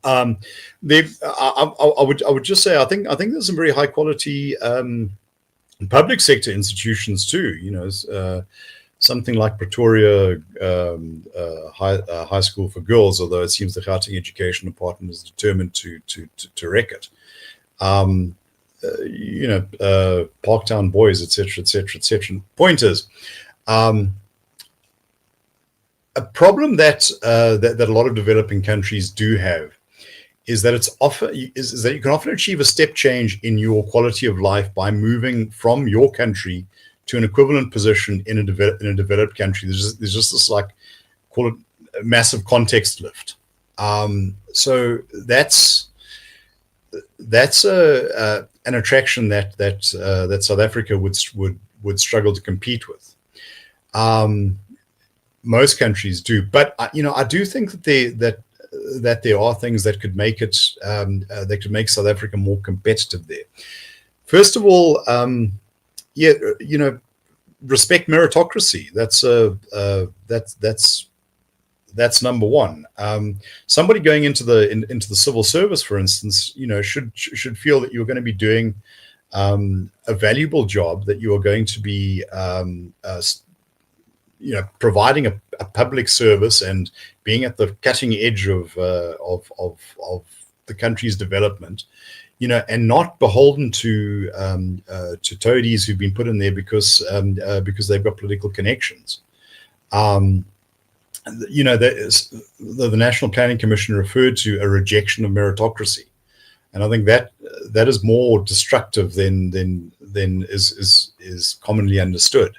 I would just say I think there's some very high quality public sector institutions too. You know, something like Pretoria High School for Girls, although it seems the Gauteng Education Department is determined to wreck it. You know, Parktown Boys, etc., etc., etc. Point is, a problem that a lot of developing countries do have is that is that you can often achieve a step change in your quality of life by moving from your country to an equivalent position in a developed country. There's just this, like, call it a massive context lift. So that's an attraction that South Africa would struggle to compete with. Most countries do, but I do think that there are things that could make it South Africa more competitive there. First of all, respect meritocracy. That's number one. Somebody going into the civil service, for instance, should feel that you're going to be doing a valuable job, that you are going to be providing a public service and being at the cutting edge of the country's development, and not beholden to toadies who've been put in there because they've got political connections. The National Planning Commission referred to a rejection of meritocracy, and I think that is more destructive than is commonly understood.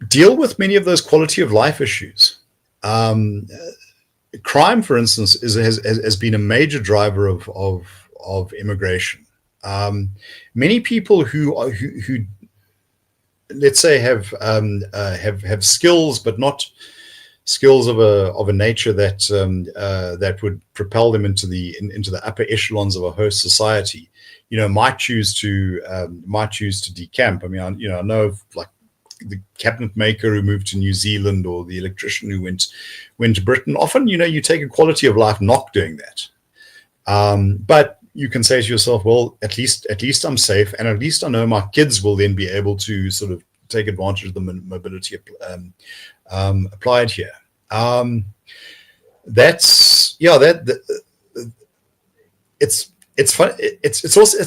Deal with many of those quality of life issues. Crime, for instance, has been a major driver of immigration. Many people who let's say have skills, but not skills of a nature that would propel them into the upper echelons of a host society, might choose to decamp. I mean, I know of, like, the cabinet maker who moved to New Zealand, or the electrician who went to Britain. Often, you take a quality of life not doing that. But you can say to yourself, well, at least I'm safe, and at least I know my kids will then be able to sort of take advantage of the mobility applied here. It's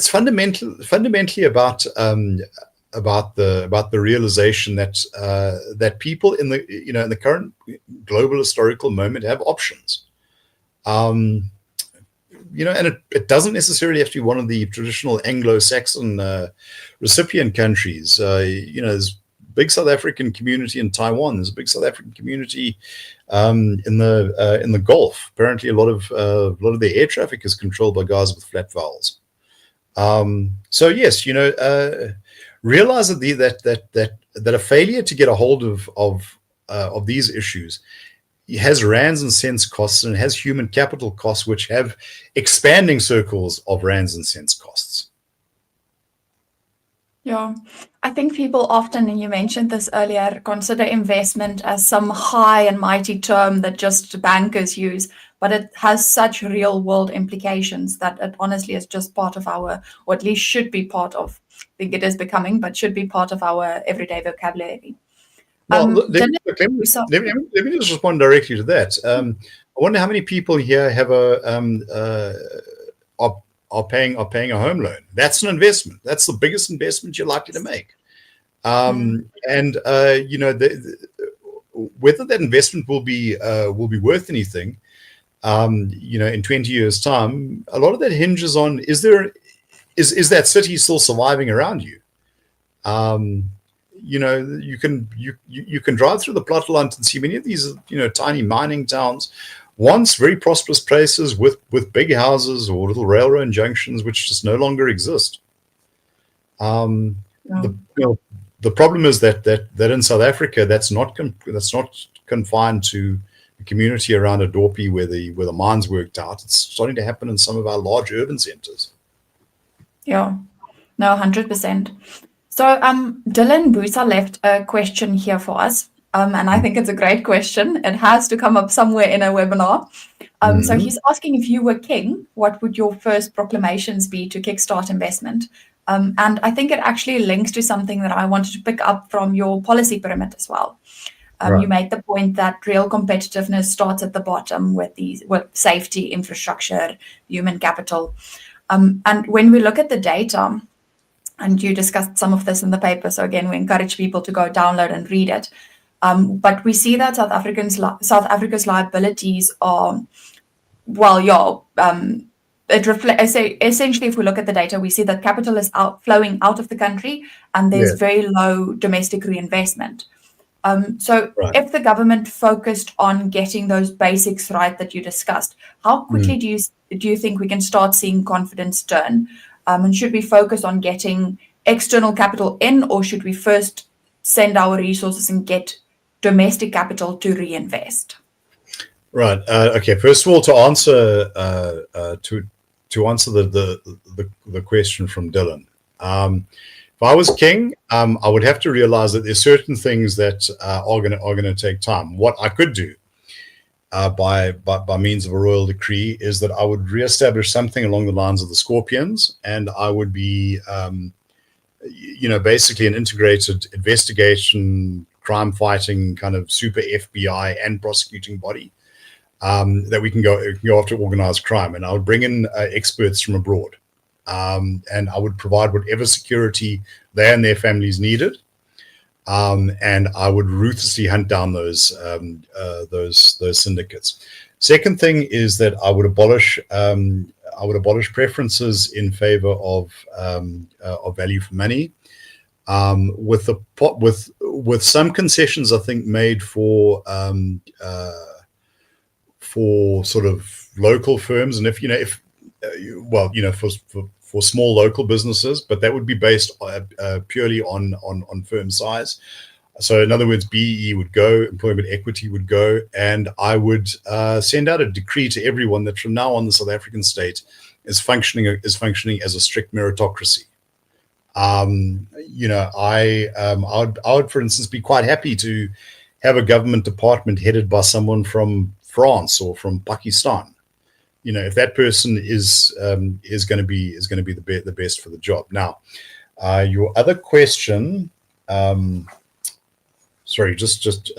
fundamentally about the realization that people in the current global historical moment have options. And it doesn't necessarily have to be one of the traditional Anglo-Saxon recipient countries. There's big South African community in Taiwan. There's a big South African community in the Gulf. Apparently, a lot of the air traffic is controlled by guys with flat vowels. So yes, realize that a failure to get a hold of these issues has rands and cents costs, and it has human capital costs, which have expanding circles of rands and cents costs. Yeah, I think people often, and you mentioned this earlier, consider investment as some high and mighty term that just bankers use, but it has such real world implications that it honestly is just part of our, or at least should be part of, I think it is becoming, but should be part of our everyday vocabulary. Well, let me just respond directly to that. I wonder how many people here have are paying a home loan. That's an investment. That's the biggest investment you're likely to make. And whether that investment will be worth anything, in 20 years' time, a lot of that hinges on is that city still surviving around you? You can drive through the Platteland and see many of these tiny mining towns, once very prosperous places with big houses or little railroad junctions, which just no longer exist. The problem is that in South Africa, that's not confined to the community around a Dorpy where the mines worked out. It's starting to happen in some of our large urban centers. Yeah, no, 100%. So Dylan Busa left a question here for us, and I think it's a great question. It has to come up somewhere in a webinar. So he's asking, if you were king, what would your first proclamations be to kickstart investment? And I think it actually links to something that I wanted to pick up from your policy pyramid as well. Right. You made the point that real competitiveness starts at the bottom with safety, infrastructure, human capital. And when we look at the data, and you discussed some of this in the paper, so again, we encourage people to go download and read it. But we see that South Africa's liabilities are, it reflects. Essentially, if we look at the data, we see that capital is flowing out of the country, and there's very low domestic reinvestment. If the government focused on getting those basics right that you discussed, how quickly do you think we can start seeing confidence turn? And should we focus on getting external capital in, or should we first send our resources and get domestic capital to reinvest? Right. Okay. First of all, to answer the question from Dylan, if I was king, I would have to realize that there's certain things that are going to take time. What I could do by means of a royal decree is that I would reestablish something along the lines of the Scorpions, and I would be, basically an integrated investigation, crime fighting kind of super FBI and prosecuting body that we can go after organized crime, and I would bring in experts from abroad, and I would provide whatever security they and their families needed. And I would ruthlessly hunt down those syndicates. Second thing is that I would abolish preferences in favor of value for money, with some concessions I think made for sort of local firms, and for small local businesses, but that would be based purely on firm size. So in other words, BEE would go, employment equity would go, and I would send out a decree to everyone that from now on the South African state is functioning as a strict meritocracy. I would, for instance, be quite happy to have a government department headed by someone from France or from Pakistan. If that person is going to be the best for the job. Now, your other question, sorry, just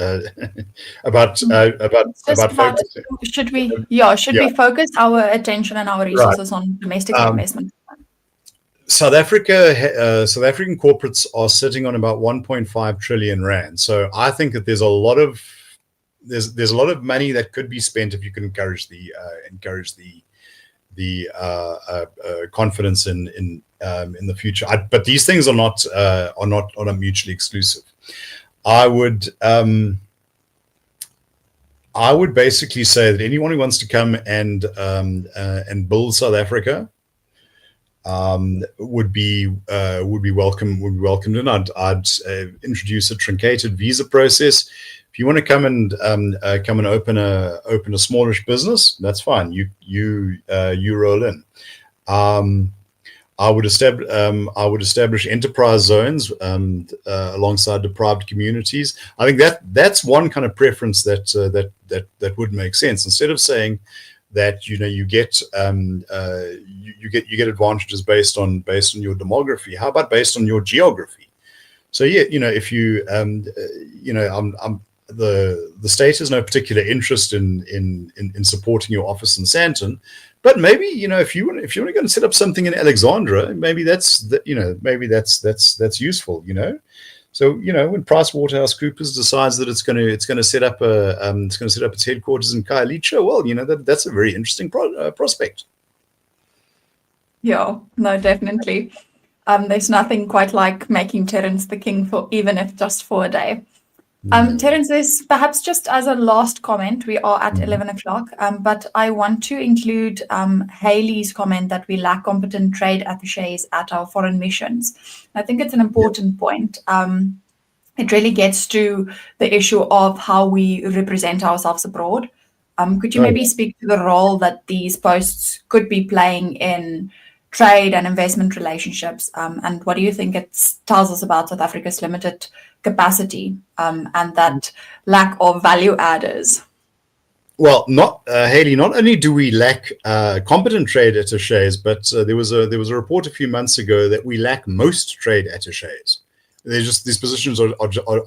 about focusing. Should we focus our attention and our resources on domestic investment? South African corporates are sitting on about 1.5 trillion rand. So I think that there's a lot of money that could be spent if you can encourage the confidence in the future. But these things are not mutually exclusive. I would basically say that anyone who wants to come and build South Africa would be welcome. Would be welcomed, and I'd introduce a truncated visa process. If you want to come and open a smallish business, that's fine. You roll in. I would establish enterprise zones alongside deprived communities. I think that's one kind of preference that would make sense. Instead of saying that you get advantages based on your demography, how about based on your geography? So yeah, if you the state has no particular interest in supporting your office in Sandton. But maybe if you want to go and set up something in Alexandra, maybe that's useful. So when PricewaterhouseCoopers decides that it's going to set up its headquarters in Khayelitsha, well, that's a very interesting prospect. Yeah, no, definitely. There's nothing quite like making Terence the king, for even if just for a day. Terence, there's perhaps just as a last comment, we are at 11 o'clock, but I want to include Haley's comment that we lack competent trade attaches at our foreign missions. I think it's an important point. It really gets to the issue of how we represent ourselves abroad. Could you maybe speak to the role that these posts could be playing in trade and investment relationships? And what do you think it tells us about South Africa's limited capacity and that lack of value adders? Well, Haley. Not only do we lack competent trade attaches, but there was a report a few months ago that we lack most trade attaches. These positions are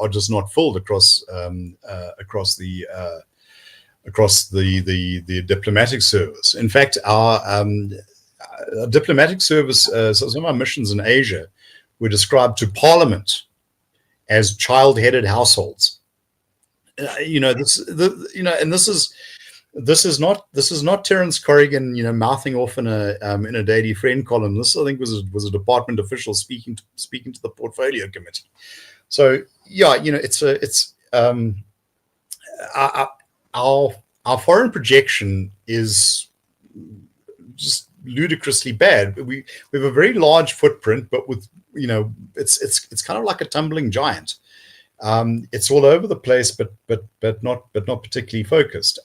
just not filled across the diplomatic service. In fact, our diplomatic service, some of our missions in Asia were described to Parliament as child-headed households. This is not Terence Corrigan, mouthing off in a Daily Friend column. This, I think, was a department official speaking to the portfolio committee. So yeah, our foreign projection is just ludicrously bad. We have a very large footprint, but with it's kind of like a tumbling giant. It's all over the place, but not particularly focused.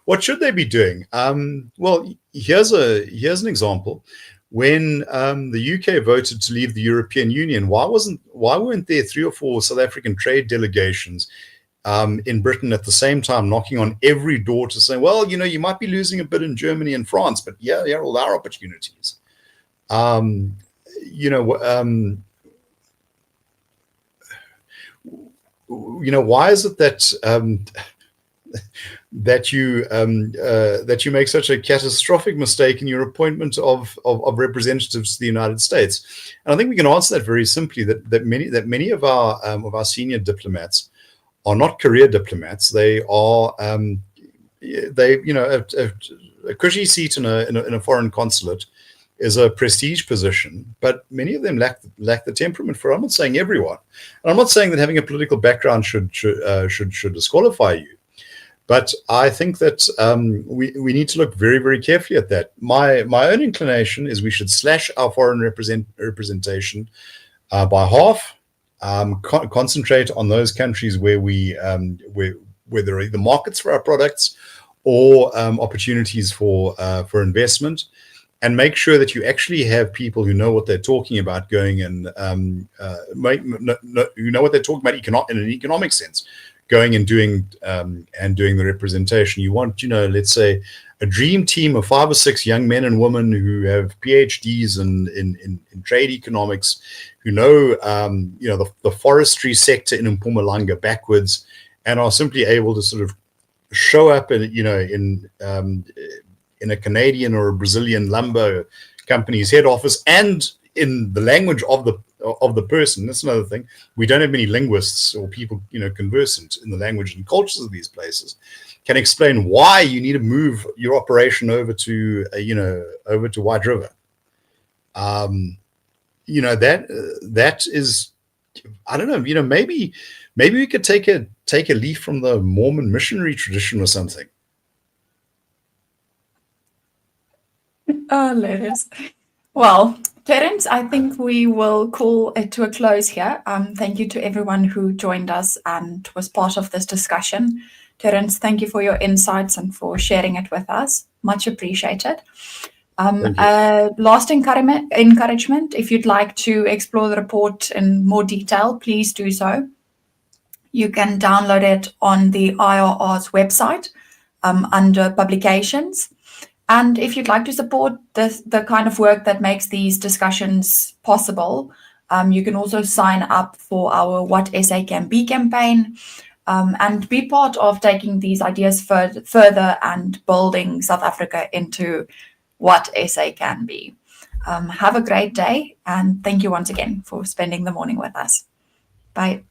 What should they be doing? Well, here's an example. When the UK voted to leave the European Union, why weren't there 3 or 4 South African trade delegations in Britain at the same time, knocking on every door to say, well, you might be losing a bit in Germany and France, but yeah, all our opportunities. Why is it that you make such a catastrophic mistake in your appointment of representatives to the United States? And I think we can answer that very simply. That many of our senior diplomats are not career diplomats. They are a cushy seat in a foreign consulate is a prestige position, but many of them lack the temperament for it. I'm not saying everyone, and I'm not saying that having a political background should disqualify you, but I think that we need to look very, very carefully at that. My own inclination is we should slash our foreign representation by half. Concentrate on those countries where where there are either markets for our products or opportunities for investment. And make sure that you actually have people who know what they're talking about going and who know what they're talking about in an economic sense, going and doing the representation. You want, let's say, a dream team of 5 or 6 young men and women who have PhDs in trade economics, who know the forestry sector in Mpumalanga backwards, and are simply able to sort of show up in a Canadian or a Brazilian lumber company's head office, and in the language of the person. That's another thing. We don't have many linguists or people conversant in the language and cultures of these places, can explain why you need to move your operation over to White River. That is I don't know, maybe we could take a leaf from the Mormon missionary tradition or something. Oh, letters. Well, Terence, I think we will call it to a close here. Thank you to everyone who joined us and was part of this discussion. Terence, thank you for your insights and for sharing it with us. Much appreciated. Last encouragement, if you'd like to explore the report in more detail, please do so. You can download it on the IRR's website under publications. And if you'd like to support the kind of work that makes these discussions possible, you can also sign up for our What SA Can Be campaign and be part of taking these ideas further and building South Africa into what SA can be. Have a great day, and thank you once again for spending the morning with us. Bye.